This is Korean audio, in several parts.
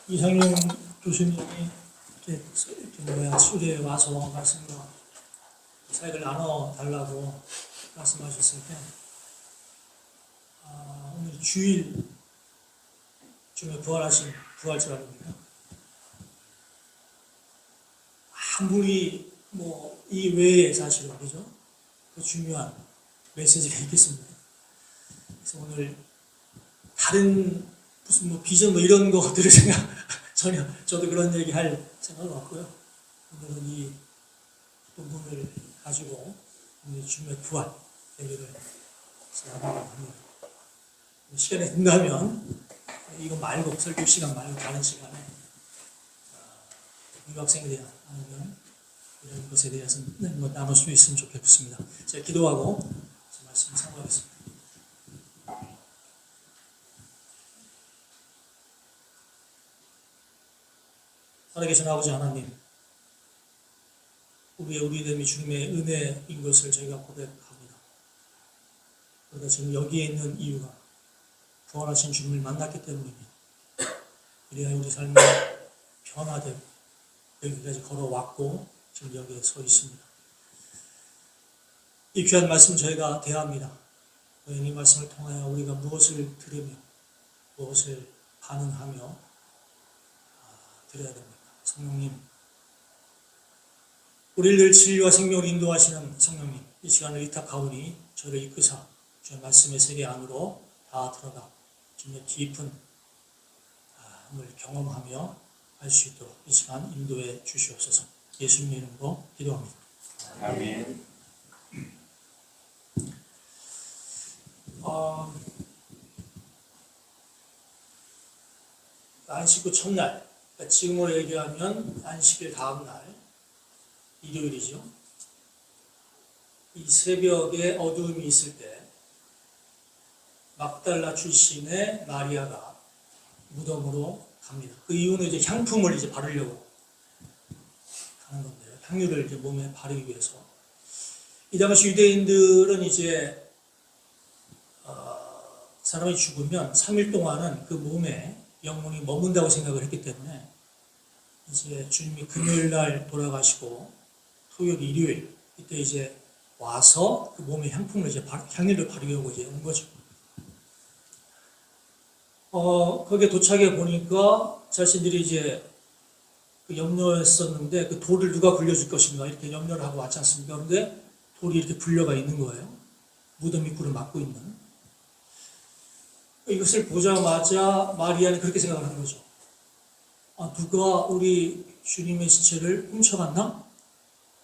이상용 교수님이 수리에 와서 사역을 나눠달라고 말씀하셨을 때 오늘 주일 중에 부활하신 부활절입니다. 아무리 이 외에 사실은 그죠? 더 중요한 메시지가 있겠습니다. 그래서 오늘 다른 무슨 비전 이런 것들을 전혀 저도 그런 얘기 할 생각은 없고요. 오늘은 이 본문을 가지고 오늘 주님의 부활 얘기를 나누려고 합니다. 시간이 된다면 이거 말고 설교 시간 말고 다른 시간에 유학생에 대한 아니면 이런 것에 대해서 나눌 수 있으면 좋겠습니다. 제가 기도하고 말씀을 사모하겠습니다. 살아계신 아버지 하나님, 우리의 믿음이 주님의 은혜인 것을 저희가 고백합니다. 그러나 지금 여기에 있는 이유가 부활하신 주님을 만났기 때문입니다. 이래야 우리 삶이 변화되고 여기까지 걸어왔고 지금 여기에 서 있습니다. 이 귀한 말씀 저희가 대합니다. 이 말씀을 통하여 우리가 무엇을 들으며 무엇을 반응하며 드려야 됩니까? 성령님, 우리를 진리와 생명으로 인도하시는 성령님, 이 시간을 의탁하오니 저를 이끄사 주의 말씀의 세계 안으로 다 들어가 주님의 깊은 을 경험하며 할 수 있도록 이 시간 인도해 주시옵소서. 예수님 이름으로 기도합니다. 아멘. 안식 후 첫날, 그러니까 지금으로 얘기하면 안식일 다음 날 일요일이죠. 이 새벽에 어두움이 있을 때 막달라 출신의 마리아가 무덤으로 갑니다. 그 이유는 이제 향품을 이제 바르려고 가는 건데요. 향유를 이제 몸에 바르기 위해서. 이 당시 유대인들은 이제 사람이 죽으면 3일 동안은 그 몸에 영혼이 머문다고 생각을 했기 때문에 이제 주님이 금요일 날 돌아가시고 토요일, 일요일 이때 이제 와서 그 몸에 향품을 이제 향유를 바르려고 이제 온 거죠. 거기에 도착해 보니까 자신들이 이제 그 염려했었는데 그 돌을 누가 굴려줄 것인가 이렇게 염려를 하고 왔지 않습니까? 그런데 돌이 이렇게 굴려가 있는 거예요. 무덤 입구를 막고 있는. 이것을 보자마자 마리아는 그렇게 생각을 하는 거죠. 누가 우리 주님의 시체를 훔쳐갔나?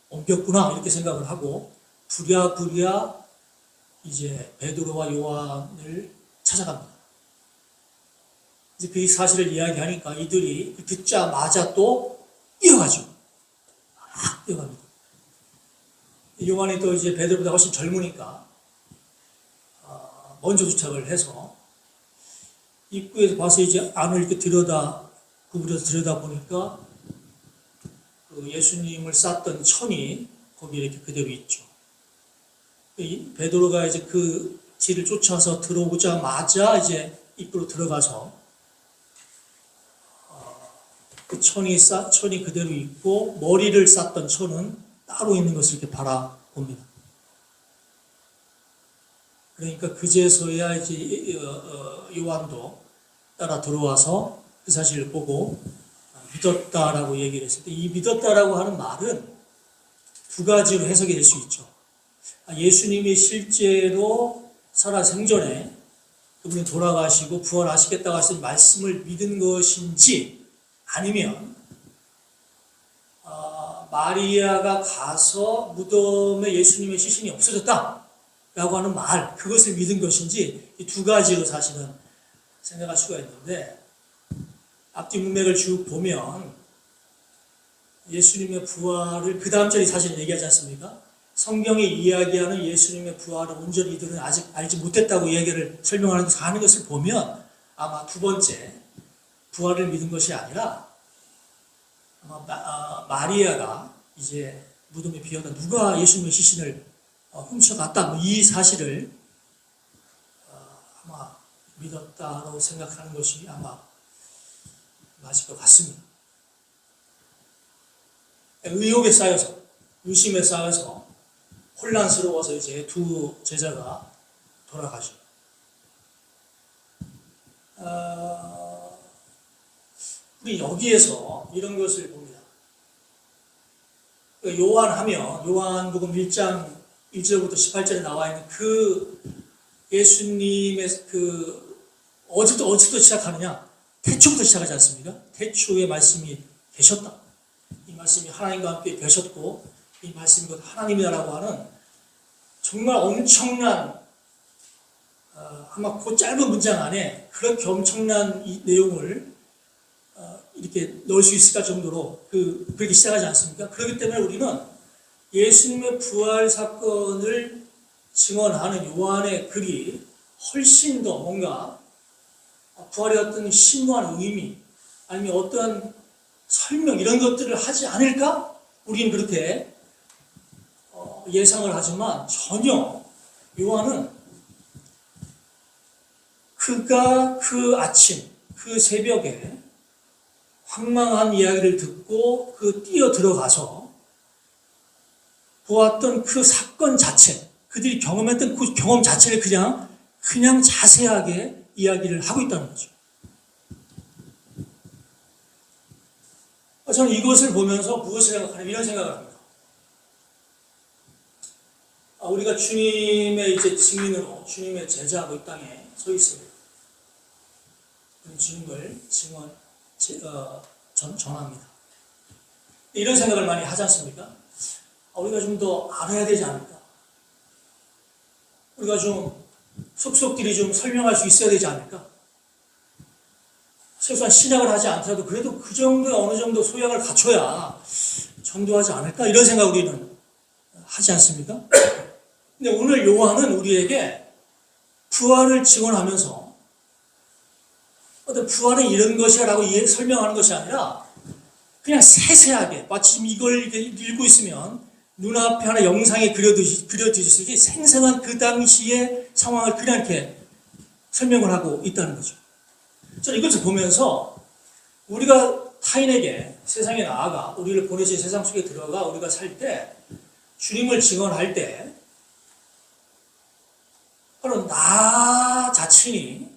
옮겼구나 이렇게 생각을 하고 부랴부랴 이제 베드로와 요한을 찾아갑니다. 이제 그 사실을 이야기하니까 이들이 듣자마자 또 뛰어가죠. 막 뛰어갑니다. 요한이 또 이제 베드로보다 훨씬 젊으니까 먼저 도착을 해서 입구에서 봐서 이제 안을 이렇게 구부려서 들여다보니까 그 예수님을 쌌던 천이 거기에 이렇게 그대로 있죠. 베드로가 이제 그 길을 쫓아서 들어오자마자 이제 입구로 들어가서 그 천이 그대로 있고 머리를 쌌던 천은 따로 있는 것을 이렇게 바라봅니다. 그러니까 그제서야 이제 요한도 따라 들어와서 그 사실을 보고 믿었다라고 얘기를 했을 때 이 믿었다라고 하는 말은 두 가지로 해석이 될 수 있죠. 예수님이 실제로 살아 생전에 그분이 돌아가시고 부활하시겠다고 하신 말씀을 믿은 것인지 아니면 마리아가 가서 무덤에 예수님의 시신이 없어졌다라고 하는 말, 그것을 믿은 것인지 이 두 가지로 사실은 생각할 수가 있는데 앞뒤 문맥을 쭉 보면 예수님의 부활을 그 다음 절이 사실 얘기하지 않습니까? 성경이 이야기하는 예수님의 부활을 온전히 이들은 아직 알지 못했다고 얘기를 설명하는 것을 보면 아마 두 번째 부활을 믿은 것이 아니라 아마 마리아가 이제 무덤에 비어다 누가 예수님의 시신을 훔쳐갔다 이 사실을 아마 믿었다고 생각하는 것이 아마 맞을 것 같습니다. 의혹에 쌓여서, 의심에 쌓여서 혼란스러워서 이제 두 제자가 돌아가죠. 우리 여기에서 이런 것을 봅니다. 요한 하면 요한복음 1장 1절부터 18절에 나와 있는 그 예수님의 그 어디부터 시작하느냐? 태초부터 시작하지 않습니까? 태초에 말씀이 계셨다. 이 말씀이 하나님과 함께 계셨고 이 말씀이 곧 하나님이라고 하는 정말 엄청난 아마 그 짧은 문장 안에 그렇게 엄청난 이 내용을 이렇게 넣을 수 있을까 정도로 그렇게 시작하지 않습니까? 그렇기 때문에 우리는 예수님의 부활 사건을 증언하는 요한의 글이 훨씬 더 뭔가 부활의 어떤 심오한 의미 아니면 어떤 설명 이런 것들을 하지 않을까? 우리는 그렇게 예상을 하지만 전혀 요한은 그가 그 아침, 그 새벽에 황망한 이야기를 듣고 뛰어 들어가서 보았던 그 사건 자체, 그들이 경험했던 그 경험 자체를 그냥 자세하게 이야기를 하고 있다는 거죠. 저는 이것을 보면서 무엇을 생각하냐면 이런 생각을 합니다. 우리가 주님의 이제 증인으로 주님의 제자로 이 땅에 서 있습니다. 주님을 전합니다. 이런 생각을 많이 하지 않습니까? 우리가 좀 더 알아야 되지 않을까? 우리가 좀 속속들이 좀 설명할 수 있어야 되지 않을까? 최소한 신약을 하지 않더라도 그래도 그 정도의 어느 정도 소양을 갖춰야 전도하지 않을까? 이런 생각 우리는 하지 않습니까? 근데 오늘 요한은 우리에게 부활을 증언하면서 어떤 부활은 이런 것이라고 설명하는 것이 아니라 그냥 세세하게 마치 지금 이걸 읽고 있으면 눈앞에 하나 영상이 그려지듯이 생생한 그 당시의 상황을 그냥 이렇게 설명을 하고 있다는 거죠. 저는 이것을 보면서 우리가 타인에게 세상에 나아가 우리를 보내신 세상 속에 들어가 우리가 살 때 주님을 증언할 때 바로 나 자신이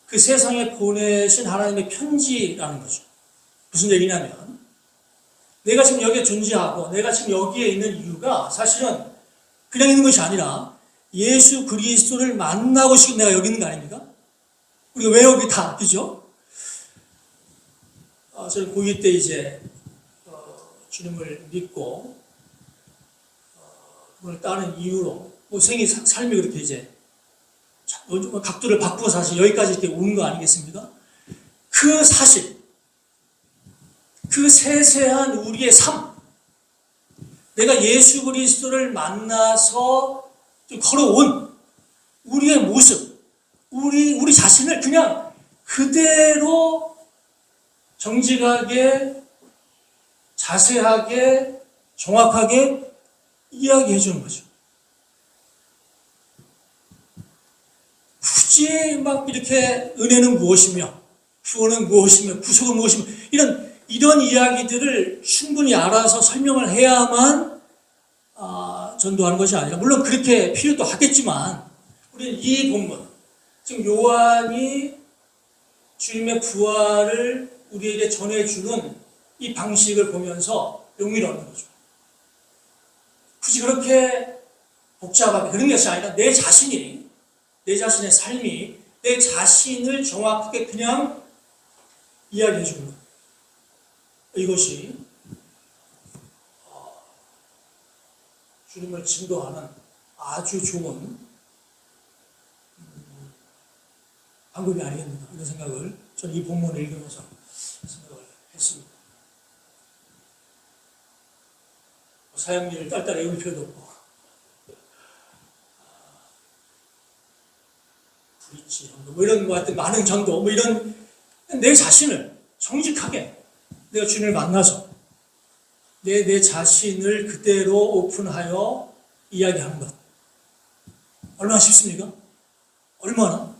그 세상에 보내신 하나님의 편지라는 거죠. 무슨 얘기냐면 내가 지금 여기에 존재하고 내가 지금 여기에 있는 이유가 사실은 그냥 있는 것이 아니라 예수 그리스도를 만나고 싶은 내가 여기 있는 거 아닙니까? 우리가 왜 여기 다, 그죠? 저는 고2 때 이제 주님을 믿고 그걸 따르는 이유로 삶이 그렇게 이제 각도를 바꾸어 사실 여기까지 이렇게 온 거 아니겠습니까? 그 사실, 그 세세한 우리의 삶, 내가 예수 그리스도를 만나서 걸어온 우리의 모습, 우리 자신을 그냥 그대로 정직하게, 자세하게, 정확하게 이야기해 주는 거죠. 굳이 막 이렇게 은혜는 무엇이며, 구원은 무엇이며, 구속은 무엇이며, 이런 이야기들을 충분히 알아서 설명을 해야만 전도하는 것이 아니라, 물론 그렇게 필요도 하겠지만, 우리는 이 본문, 지금 요한이 주님의 부활을 우리에게 전해주는 이 방식을 보면서 용기를 얻는 거죠. 굳이 그렇게 복잡하게 그런 것이 아니라 내 자신의 삶이 내 자신을 정확하게 그냥 이야기해 주는 것. 이것이 주님을 증거하는 아주 좋은 방법이 아니겠는가 이런 생각을 저는 이 본문을 읽으면서 생각을 했습니다. 사형리를 딸딸 외울 필요도 없고 브릿지 정도 뭐 이런 것 같은 많은 정도 뭐 이런 내 자신을 정직하게 내가 주님을 만나서 내 자신을 그대로 오픈하여 이야기하는 것 얼마나 쉽습니까? 얼마나?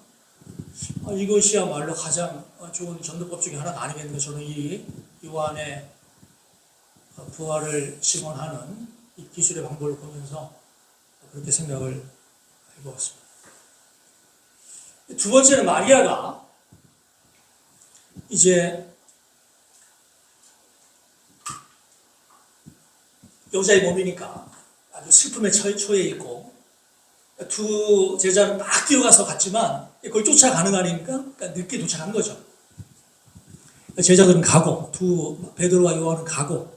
이것이야말로 가장 좋은 전도법 중에 하나가 아니겠는가. 저는 이 요한의 부활을 증언하는 이 기술의 방법을 보면서 그렇게 생각을 해보았습니다. 두 번째는 마리아가 이제 여자의 몸이니까 아주 슬픔에 처해 있고, 두 제자는 막 뛰어가서 갔지만 그걸 쫓아가는 거 아닙니까? 그러니까 늦게 도착한 거죠. 제자들은 가고, 베드로와 요한은 가고,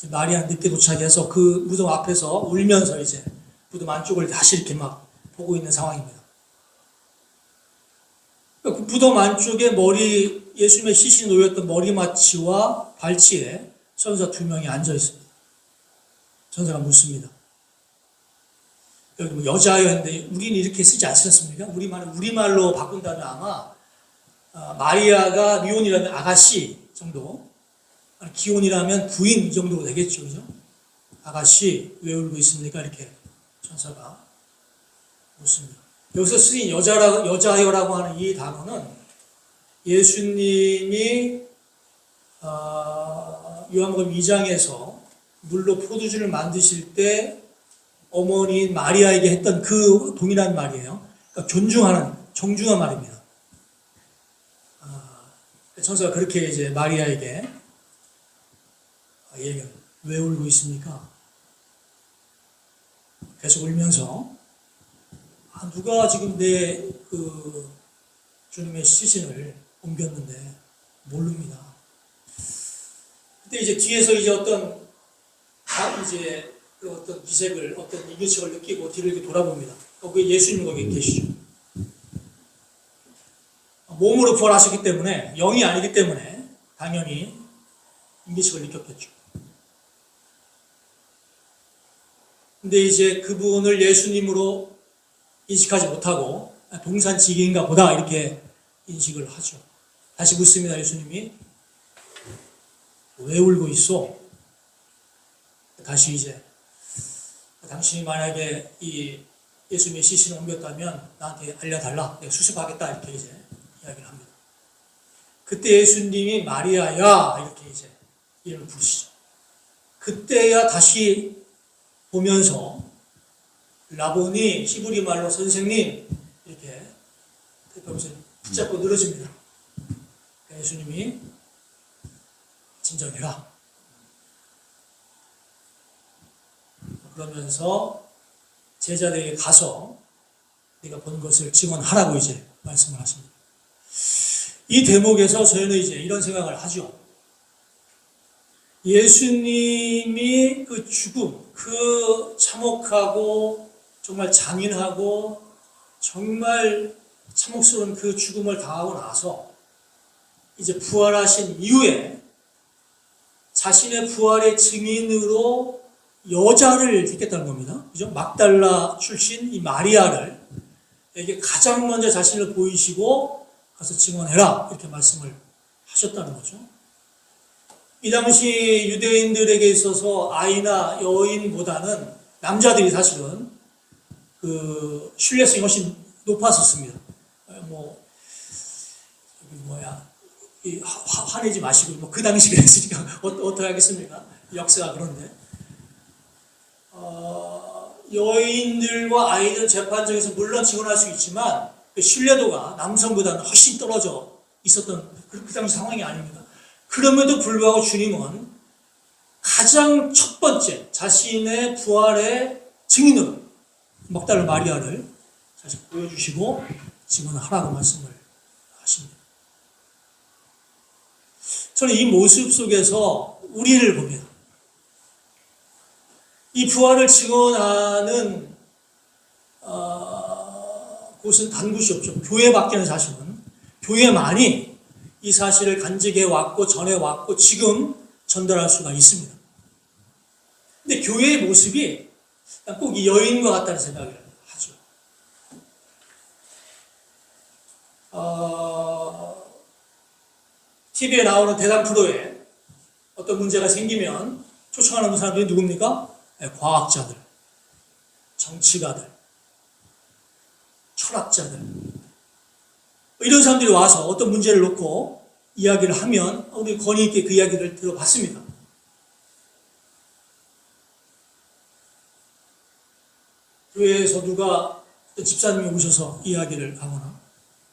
마리아는 늦게 도착해서 그 무덤 앞에서 울면서 이제 무덤 안쪽을 다시 이렇게 막 보고 있는 상황입니다. 그 무덤 안쪽에 예수님의 시신이 놓였던 머리맡이와 발치에 천사 2명이 앉아 있습니다. 천사가 묻습니다. 여기 뭐 여자였는데 우리는 이렇게 쓰지 않습니까? 우리말로 바꾼다면 아마 마리아가 미혼이라면 아가씨 정도, 기혼이라면 부인 이 정도 되겠죠, 그죠? 아가씨 왜 울고 있습니까? 이렇게 천사가 묻습니다. 여기서 쓰인 여자여라고 하는 이 단어는 예수님이 요한복음 2장에서 물로 포도주를 만드실 때 어머니인 마리아에게 했던 그 동일한 말이에요. 그러니까 정중한 말입니다. 천사가 그렇게 이제 마리아에게 왜 울고 있습니까? 계속 울면서 누가 지금 내 주님의 시신을 옮겼는데 모릅니다. 그때 이제 뒤에서 이제 어떤 기색을, 어떤 이규식을 느끼고 뒤를 이렇게 돌아봅니다. 거기 예수님 거기 계시죠. 몸으로 부활하셨기 때문에, 영이 아니기 때문에 당연히 인기식을 느꼈겠죠. 근데 이제 그분을 예수님으로 인식하지 못하고 동산지기인가 보다 이렇게 인식을 하죠. 다시 묻습니다. 예수님이 왜 울고 있어? 다시 이제 당신이 만약에 이 예수님의 시신을 옮겼다면 나한테 알려달라. 내가 수습하겠다. 이렇게 이제 이야기를 합니다. 그때 예수님이 마리아야 이렇게 이제 이름을 부르시죠. 그때야 다시 보면서 라보니, 히브리 말로 선생님 이렇게 대표하면서 붙잡고 늘어집니다. 예수님이 진정해라. 그러면서 제자들에게 가서 네가 본 것을 증언하라고 이제 말씀을 하십니다. 이 대목에서 저희는 이제 이런 생각을 하죠. 예수님이 그 죽음, 그 참혹하고 정말 잔인하고 정말 참혹스러운 그 죽음을 당하고 나서 이제 부활하신 이후에 자신의 부활의 증인으로 여자를 택했다는 겁니다. 그죠? 막달라 출신 이 마리아를 에게 가장 먼저 자신을 보이시고 가서 증언해라 이렇게 말씀을 하셨다는 거죠. 이 당시 유대인들에게 있어서 아이나 여인보다는 남자들이 사실은 그 신뢰성이 훨씬 높았었습니다. 화내지 마시고 그 당시 그랬으니까 어떻게 하겠습니까? 역사가 그런데 여인들과 아이들 재판정에서 물론 증언할 수 있지만 그 신뢰도가 남성보다는 훨씬 떨어져 있었던 그 당시 상황이 아닙니다. 그럼에도 불구하고 주님은 가장 첫 번째 자신의 부활의 증인으로 막달라 마리아를 사실 보여주시고 증언하라고 말씀을 하십니다. 저는 이 모습 속에서 우리를 봅니다. 이 부활을 증언하는 곳은 단 곳이 없죠. 교회밖에는 사실은 교회만이 이 사실을 간직해 왔고 전해 왔고 지금 전달할 수가 있습니다. 근데 교회의 모습이 꼭 이 여인과 같다는 생각을 하죠. TV에 나오는 대담 프로에 어떤 문제가 생기면 초청하는 사람들이 누굽니까? 과학자들, 정치가들, 철학자들, 이런 사람들이 와서 어떤 문제를 놓고 이야기를 하면 우리 권위 있게 그 이야기를 들어봤습니다. 교회에서 누가 집사님이 오셔서 이야기를 하거나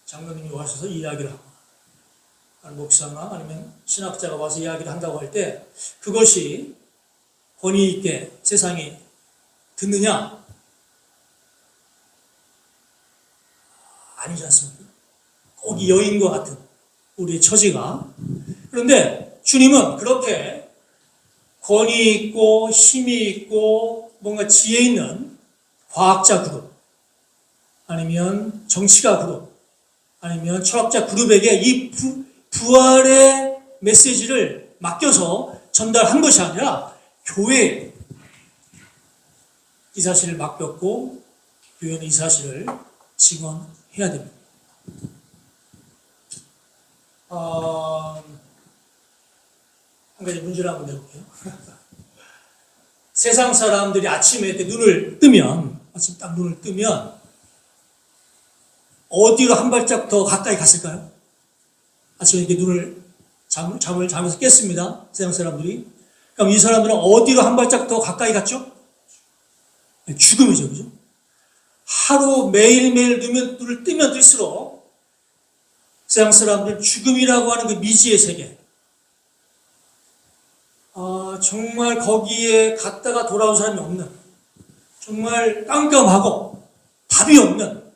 장로님이 오셔서 이야기를 하거나 목사나 아니면 신학자가 와서 이야기를 한다고 할 때 그것이 권위 있게 세상이 듣느냐? 아니지 않습니까? 꼭 이 여인과 같은 우리의 처지가. 그런데 주님은 그렇게 권위 있고 힘이 있고 뭔가 지혜 있는 과학자 그룹 아니면 정치가 그룹 아니면 철학자 그룹에게 이 부활의 메시지를 맡겨서 전달한 것이 아니라 교회에 이 사실을 맡겼고 교회는 이 사실을 증언해야 됩니다. 한 가지 문제를 한번 내볼게요. 세상 사람들이 아침에 이렇게 눈을 뜨면, 아침 딱 눈을 뜨면, 어디로 한 발짝 더 가까이 갔을까요? 아침에 이렇게 잠을 자면서 깼습니다. 세상 사람들이. 그럼 이 사람들은 어디로 한 발짝 더 가까이 갔죠? 죽음이죠, 그죠? 하루 매일매일 눈을 뜨면 뜰수록 세상 사람들은 죽음이라고 하는 그 미지의 세계, 정말 거기에 갔다가 돌아온 사람이 없는, 정말 깜깜하고 답이 없는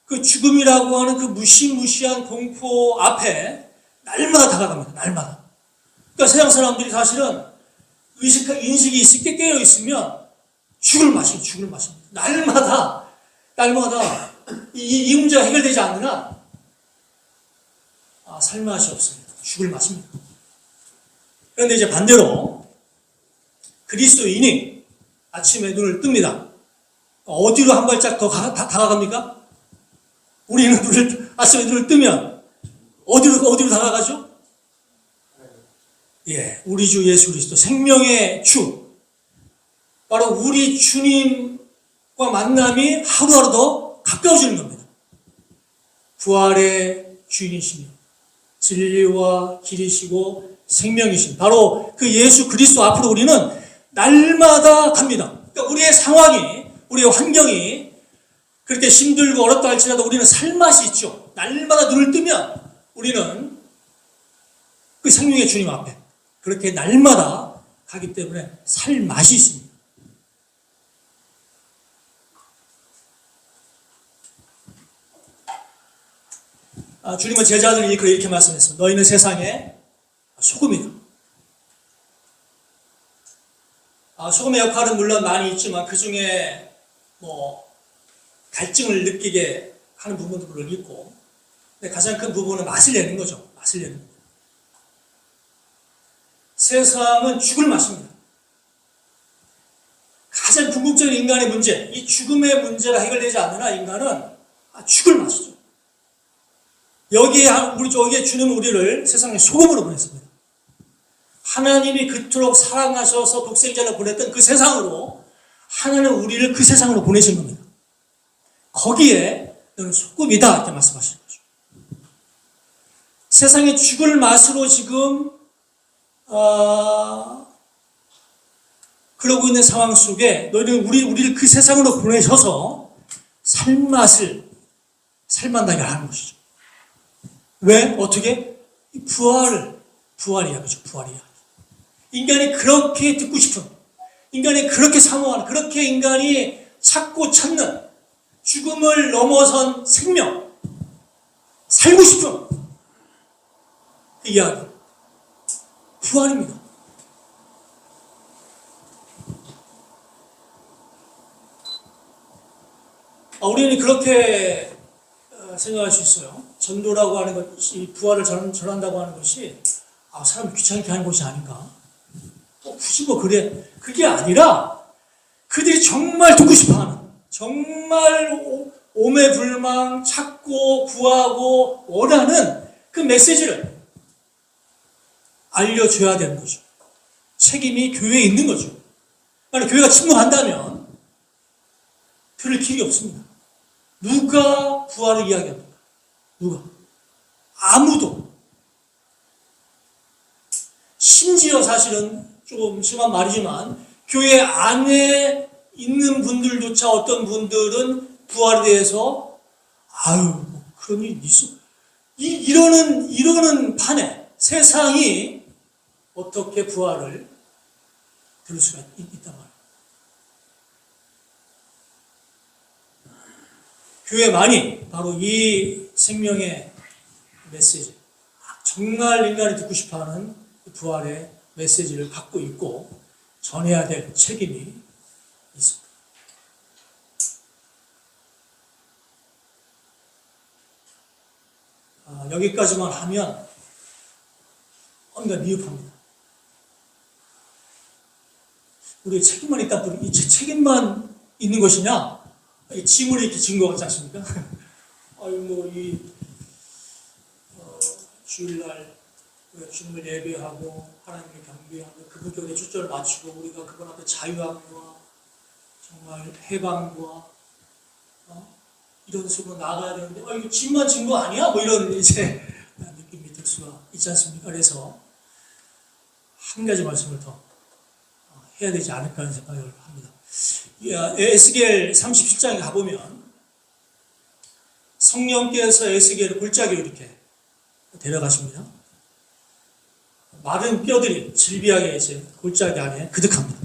그 죽음이라고 하는 그 무시무시한 공포 앞에 날마다 다가갑니다. 날마다. 그러니까 세상 사람들이 사실은 인식이 있게 깨어 있으면 죽을 맛입니다. 날마다 이 문제가 해결되지 않는 한 살맛이 없습니다. 죽을 맛입니다. 그런데 이제 반대로 그리스도인이 아침에 눈을 뜹니다. 어디로 한 발짝 더 다가갑니까? 우리는 아침에 눈을 뜨면 어디로 다가가죠? 예, 우리 주 예수 그리스도 생명의 주, 바로 우리 주님과 만남이 하루하루 더 가까워지는 겁니다. 부활의 주인이시며 진리와 길이시고 생명이신 바로 그 예수 그리스도 앞으로 우리는 날마다 갑니다. 그러니까 우리의 상황이, 우리의 환경이 그렇게 힘들고 어렵다 할지라도 우리는 살맛이 있죠. 날마다 눈을 뜨면 우리는 그 생명의 주님 앞에 그렇게 날마다 가기 때문에 살맛이 있습니다. 주님은 제자들을 이렇게 말씀했습니다. 너희는 세상의 소금이다. 소금의 역할은 물론 많이 있지만 그 중에 갈증을 느끼게 하는 부분도 물론 있고, 근데 가장 큰 부분은 맛을 내는 거죠. 맛을 내는 거. 세상은 죽을 맛입니다. 가장 궁극적인 인간의 문제, 이 죽음의 문제가 해결되지 않는 한 인간은 죽을 맛이죠. 여기에 주님은 우리를 세상의 소금으로 보냈습니다. 하나님이 그토록 사랑하셔서 독생자를 보냈던 그 세상으로 하나님은 우리를 그 세상으로 보내신 겁니다. 거기에 너는 소금이다 이렇게 말씀하시는 거죠. 세상의 죽을 맛으로 지금 그러고 있는 상황 속에 너희는 우리를 그 세상으로 보내셔서 살맛나게 하는 것이죠. 왜? 어떻게? 부활이야, 그죠? 부활이야. 인간이 그렇게 듣고 싶은, 인간이 그렇게 사모하는, 그렇게 인간이 찾고 찾는 죽음을 넘어선 생명, 살고 싶은 그 이야기. 부활입니다. 우리는 그렇게 생각할 수 있어요. 전도라고 하는 것이, 부활을 전한다고 하는 것이 사람 귀찮게 하는 것이 아닌가. 굳이 그래. 그게 아니라 그들이 정말 듣고 싶어하는, 정말 오매불망 찾고 구하고 원하는 그 메시지를 알려줘야 되는 거죠. 책임이 교회에 있는 거죠. 만약 교회가 침묵한다면 들을 길이 없습니다. 누가 부활을 이야기합니까? 누가? 아무도, 심지어 사실은 조금 심한 말이지만 교회 안에 있는 분들조차 어떤 분들은 부활에 대해서 아유 뭐 그런 일이 있어 이러는 판에 세상이 어떻게 부활을 들을 수가 있단 말이에요. 교회만이 바로 이 생명의 메시지, 정말 인간이 듣고 싶어하는 부활의 메시지를 갖고 있고 전해야 될 책임이 있습니다. 여기까지만 하면 뭔가 미흡합니다. 우리의 책임만 있다 뿐, 이 책임만 있는 것이냐? 짐을 이렇게 진 것 같지 않습니까? 주일날 주님을 예배하고 하나님을 경배하고 그분 곁에 초점을 맞추고 우리가 그분 앞에 자유함과 정말 해방과 이런 식으로 나가야 되는데 이거 짐만 진 거 아니야? 뭐 이런 이제 느낌이 들 수가 있지 않습니까? 그래서 한 가지 말씀을 더 해야 되지 않을까 하는 생각을 합니다. 에스겔 37장에 가보면 성령께서 에스겔을 골짜기로 이렇게 데려가십니다. 마른 뼈들이 질비하게 이제 골짜기 안에 그득합니다.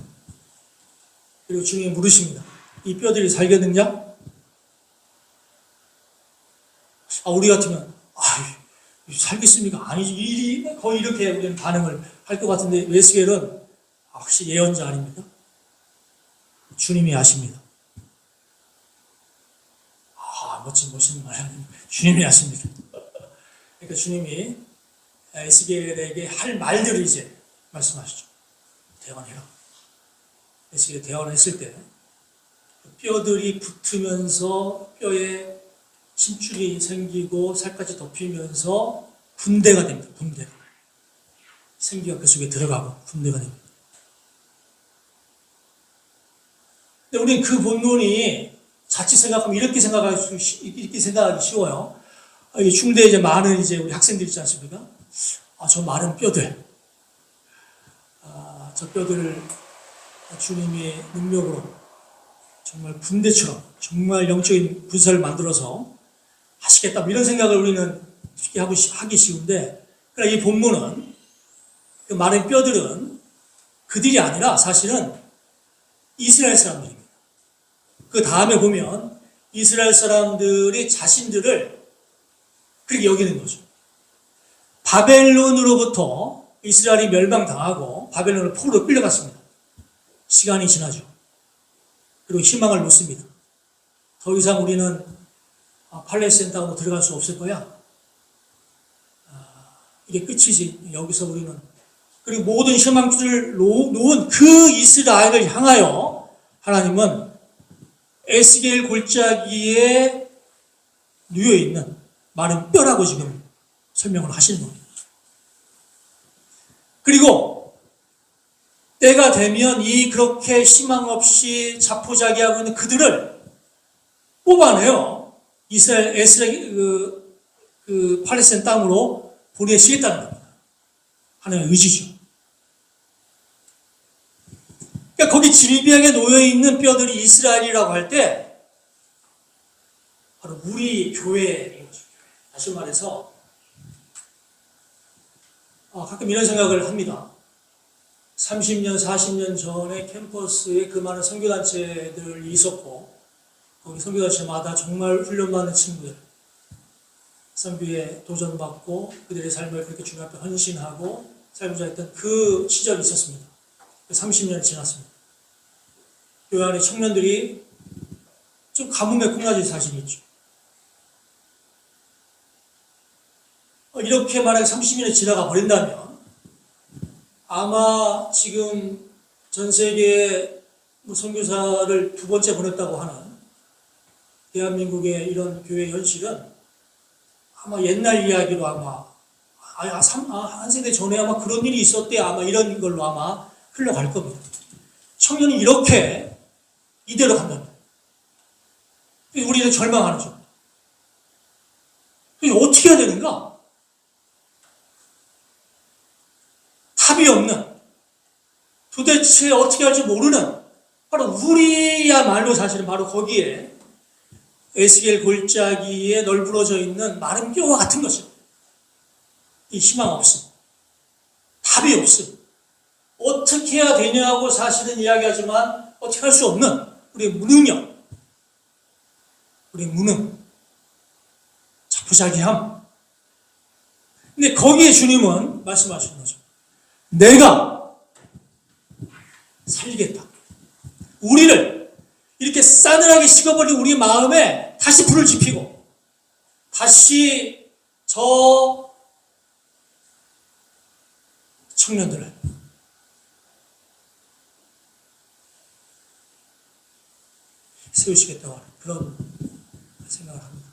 그리고 주님이 물으십니다. 이 뼈들이 살겠느냐? 우리 같으면 살겠습니까? 아니지. 거의 이렇게 우리는 반응을 할 것 같은데 에스겔은 혹시 예언자 아닙니까? 주님이 아십니다. 멋진 말. 주님이 아십니다. 그러니까 주님이 에스겔에게 할 말들을 이제 말씀하시죠. 대언해라. 에스겔이 대언을 했을 때 뼈들이 붙으면서 뼈에 힘줄이 생기고 살까지 덮이면서 군대가 됩니다. 군대가. 생기가 그 속에 들어가고 군대가 됩니다. 근데 우리는 그 본론이 자칫 생각하면 이렇게 생각하기 쉬워요. 중대에 이제 많은 이제 우리 학생들 있지 않습니까? 저 마른 뼈들. 저 뼈들을 주님의 능력으로 정말 군대처럼 정말 영적인 군사를 만들어서 하시겠다. 이런 생각을 우리는 쉽게 하기 쉬운데, 그러나 이 본문은 그 마른 뼈들은 그들이 아니라 사실은 이스라엘 사람들입니다. 그 다음에 보면 이스라엘 사람들이 자신들을 그렇게 여기는 거죠. 바벨론으로부터 이스라엘이 멸망당하고 바벨론을 포로로 끌려갔습니다. 시간이 지나죠. 그리고 희망을 놓습니다. 더 이상 우리는 팔레스타인 땅으로 들어갈 수 없을 거야. 이게 끝이지. 여기서 우리는. 그리고 모든 희망줄을 놓은 그 이스라엘을 향하여 하나님은 에스겔 골짜기에 누워있는 마른 뼈라고 지금 설명을 하시는 겁니다. 그리고 때가 되면 그렇게 희망 없이 자포자기하고 있는 그들을 뽑아내요. 에스겔 그 팔레스타인 땅으로 보내시겠다는 겁니다. 하나님의 의지죠. 그러니까 거기 질비하게 놓여있는 뼈들이 이스라엘이라고 할 때 바로 우리 교회인 거죠. 다시 말해서 가끔 이런 생각을 합니다. 30년, 40년 전에 캠퍼스에 그 많은 선교단체들이 있었고 거기 선교단체마다 정말 훈련받는 친구들 선교에 도전받고 그들의 삶을 그렇게 주님 앞에 헌신하고 살고자 했던 그 시절이 있었습니다. 30년이 지났습니다. 교회 안에 청년들이 좀 가뭄에 콩나질 사실이 있죠. 이렇게 만약에 30년이 지나가 버린다면 아마 지금 전 세계에 선교사를 두 번째 보냈다고 하는 대한민국의 이런 교회 현실은 아마 옛날 이야기로 한 세대 전에 아마 그런 일이 있었대 아마 이런 걸로 아마 흘러갈 겁니다. 청년이 이렇게 이대로 간다면 우리는 절망하는 죠. 어떻게 해야 되는가? 답이 없는, 도대체 어떻게 할지 모르는, 바로 우리야말로 사실은 바로 거기에 에스겔 골짜기에 널브러져 있는 마른 뼈와 같은 것이죠. 이 희망 없음, 답이 없음, 어떻게 해야 되냐고 사실은 이야기하지만 어떻게 할 수 없는 우리의 무능력, 우리의 무능, 자포자기함. 근데 거기에 주님은 말씀하시는 거죠. 내가 살리겠다. 우리를 이렇게 싸늘하게 식어버린 우리 마음에 다시 불을 지피고 다시 저 청년들을 세우시겠다고 하는 그런 생각을 합니다.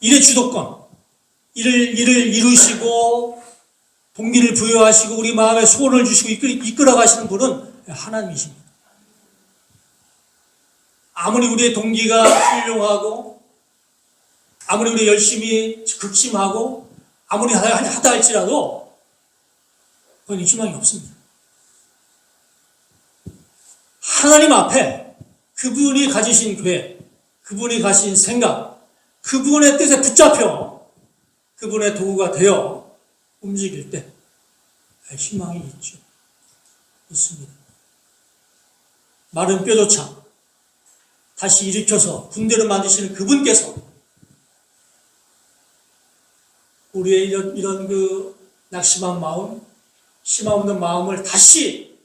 일의 주도권, 일을 이루시고 동기를 부여하시고 우리 마음에 소원을 주시고 이끌어 가시는 분은 하나님이십니다. 아무리 우리의 동기가 훌륭하고 아무리 우리 열심히 극심하고 아무리 하다 할지라도 그건 희망이 없습니다. 하나님 앞에 그분이 가지신 계획, 그분이 가신 생각, 그분의 뜻에 붙잡혀 그분의 도구가 되어 움직일 때 희망이 있죠. 있습니다. 마른 뼈조차 다시 일으켜서 군대를 만드시는 그분께서 우리의 이런 그 낙심한 마음, 희망 없는 마음을 다시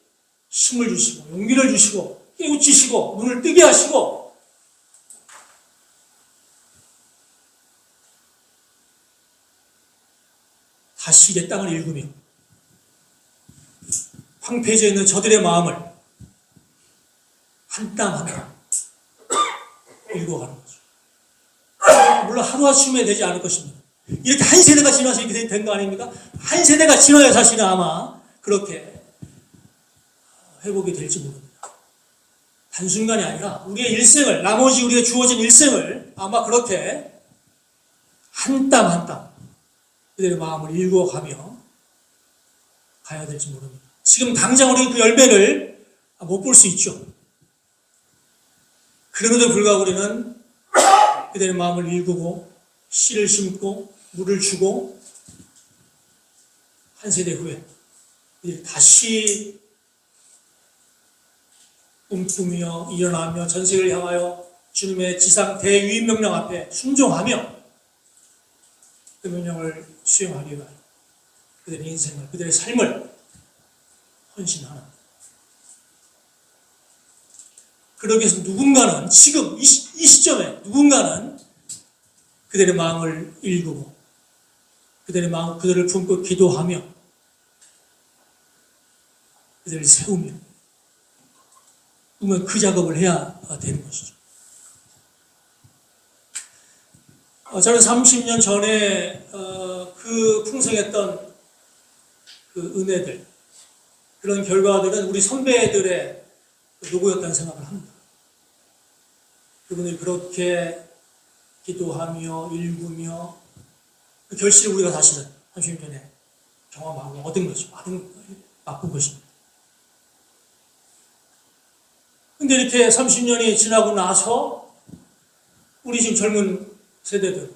힘을 주시고 용기를 주시고 깨우치시고 눈을 뜨게 하시고 다시 이제 땅을 일구며 황폐해져 있는 저들의 마음을 한 땀 한 땀 읽어가는 거죠. 물론 하루아침에 되지 않을 것입니다. 이렇게 한 세대가 지나서 이렇게 된 거 아닙니까? 한 세대가 지나야 사실은 아마 그렇게 회복이 될지 모릅니다. 단순간이 아니라 우리의 일생을, 나머지 우리의 주어진 일생을 아마 그렇게 한 땀 한 땀 그들의 마음을 읽어가며 가야 될지 모릅니다. 지금 당장 우리 그 열매를 못 볼 수 있죠. 그럼에도 불구하고 우리는 그들의 마음을 읽고 씨를 심고 물을 주고 한 세대 후에 다시 꿈꾸며 일어나며 전세를 향하여 주님의 지상 대유인 명령 앞에 순종하며 그 명령을 수행하기 위하여 그들의 인생을, 그들의 삶을 헌신하는. 그러기 위해서 누군가는 지금 이 시점에 누군가는 그들의 마음을 읽고 그들의 마음, 그들을 품고 기도하며 그들을 세우며 그러면 그 작업을 해야 되는 것이죠. 저는 30년 전에 그 풍성했던 그 은혜들, 그런 결과들은 우리 선배들의 노고였다는 생각을 합니다. 그분들이 그렇게 기도하며 읽으며 그 결실을 우리가 사실은 30년 전에 경험하고 얻은 것이고 맛본 것입니다. 근데 이렇게 30년이 지나고 나서 우리 지금 젊은 세대들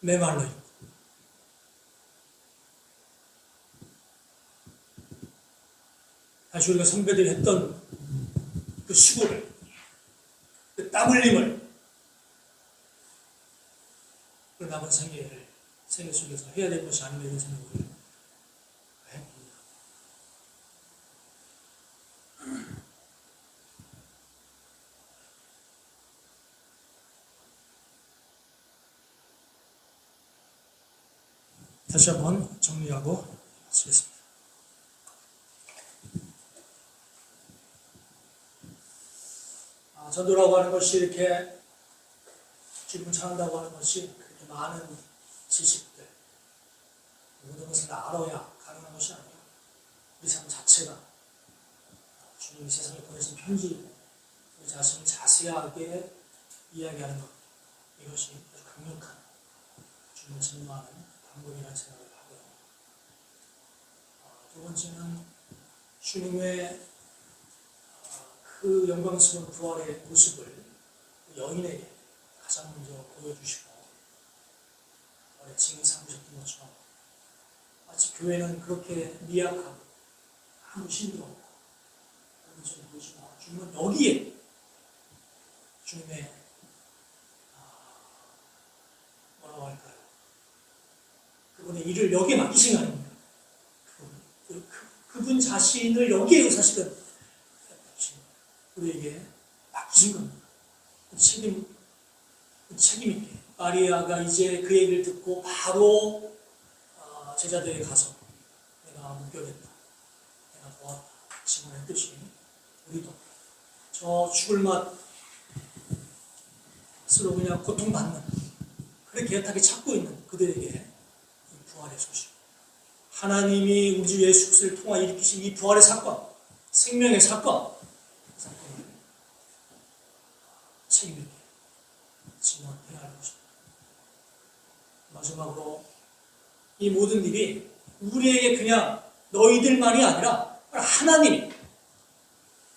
메말라 있고 다시 우리가 선배들이 했던 그 수고를, 그 땀 흘림을 그 남은 생애 속에서 해야 될 것이 아닌가 이런 생각을 해봅니다. 다시 한번 정리하고 마치겠습니다. 전도라고 하는 것이 이렇게 기분 찾는다고 하는 것이 그렇게 많은 지식들, 모든 것을 다 알아야 가능한 것이 아니에요. 우리 삶 자체가 주님이 세상에 보내신 편지, 우리 자신을 자세하게 이야기하는 것, 이것이 아주 강력한 주님을 증거하는 방법이라는 생각을 하고요. 두 번째는 주님의 그 영광스러운 부활의 모습을 여인에게 가장 먼저 보여주시고 부활의 증인 삼으셨던 것처럼 마치 교회는 그렇게 미약하고 아무 힘도 없고 그런 것을 보지만 주님은 여기에 주님의 뭐라고 할까요? 그분의 일을 여기에 맡기신 거 아닙니까? 그분 자신을 여기에 사실은 우리에게 맡기신 겁니다. 책임 있게 마리아가 이제 그 얘기를 듣고 바로 제자들에게 가서 내가 목격했다, 내가 보았다 증언했듯이 우리도 저 죽을 맛으로 그냥 고통받는 그렇게 애타게 찾고 있는 그들에게 이 부활의 소식, 하나님이 우리 주 예수 그리스도를 통하 일으키신 이 부활의 사건, 생명의 사건, 그 사건을 책임 있게 증언해야 할 것입니다. 마지막으로 이 모든 일이 우리에게 그냥 너희들만이 아니라 하나님이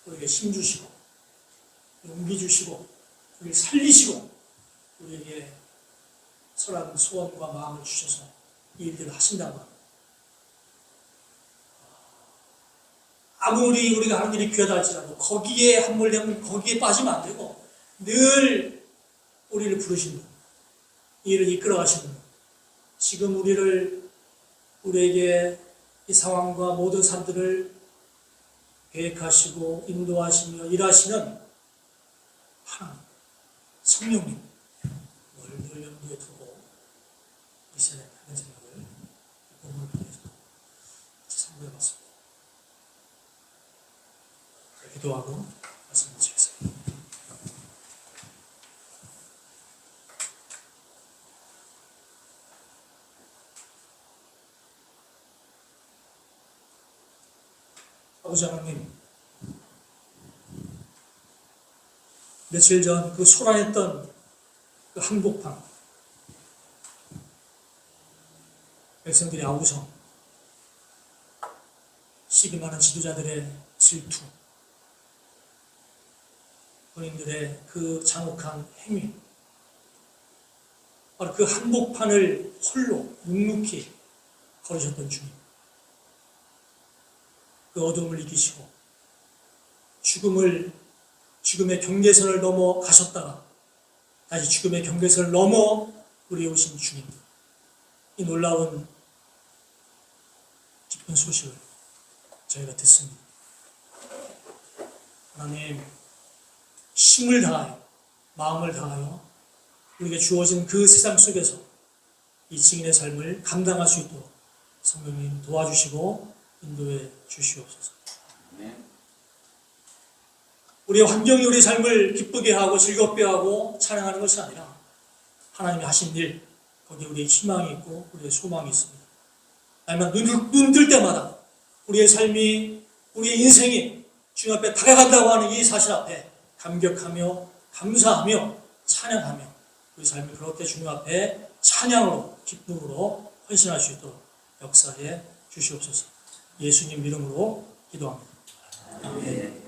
우리에게 힘주시고 용기 주시고 우리를 살리시고 우리에게 선한 소원과 마음을 주셔서 이 일들을 하신다고 합니다. 아무리 우리가 하는 일이 귀하다 할지라도 거기에 함몰되면 거기에 빠지면 안 되고 늘 우리를 부르시는 분, 이 일을 이끌어 가시는 분, 지금 우리에게 이 상황과 모든 사람들을 계획하시고 인도하시며 일하시는 하나님, 성령님, 늘 염두에 두고 있어야 된다는 생각을 이 본문을 통해서 같이 상고해 봤습니다. 기도하고 말씀 드리겠습니다. 아버지 하나님, 며칠 전 그 소란했던 그 한복판, 백성들의 아우성, 시기 많은 지도자들의 질투, 본인들의 그 잔혹한 행위, 바로 그 한복판을 홀로 묵묵히 걸으셨던 주님, 그 어둠을 이기시고 죽음의 경계선을 넘어 가셨다가 다시 죽음의 경계선을 넘어 우리에 오신 주님, 이 놀라운 기쁜 소식을 저희가 듣습니다. 하나님, 힘을 다하여 마음을 다하여 우리에게 주어진 그 세상 속에서 이 증인의 삶을 감당할 수 있도록 성령님 도와주시고 인도해 주시옵소서. 우리의 환경이 우리 삶을 기쁘게 하고 즐겁게 하고 찬양하는 것이 아니라 하나님이 하신 일, 거기에 우리의 희망이 있고 우리의 소망이 있습니다. 아니면 눈 뜰 때마다 우리의 삶이, 우리의 인생이 주님 앞에 다가간다고 하는 이 사실 앞에 감격하며 감사하며 찬양하며 우리 삶이 그렇게 주님 앞에 찬양으로 기쁨으로 헌신할 수 있도록 역사해 주시옵소서. 예수님 이름으로 기도합니다. 아멘.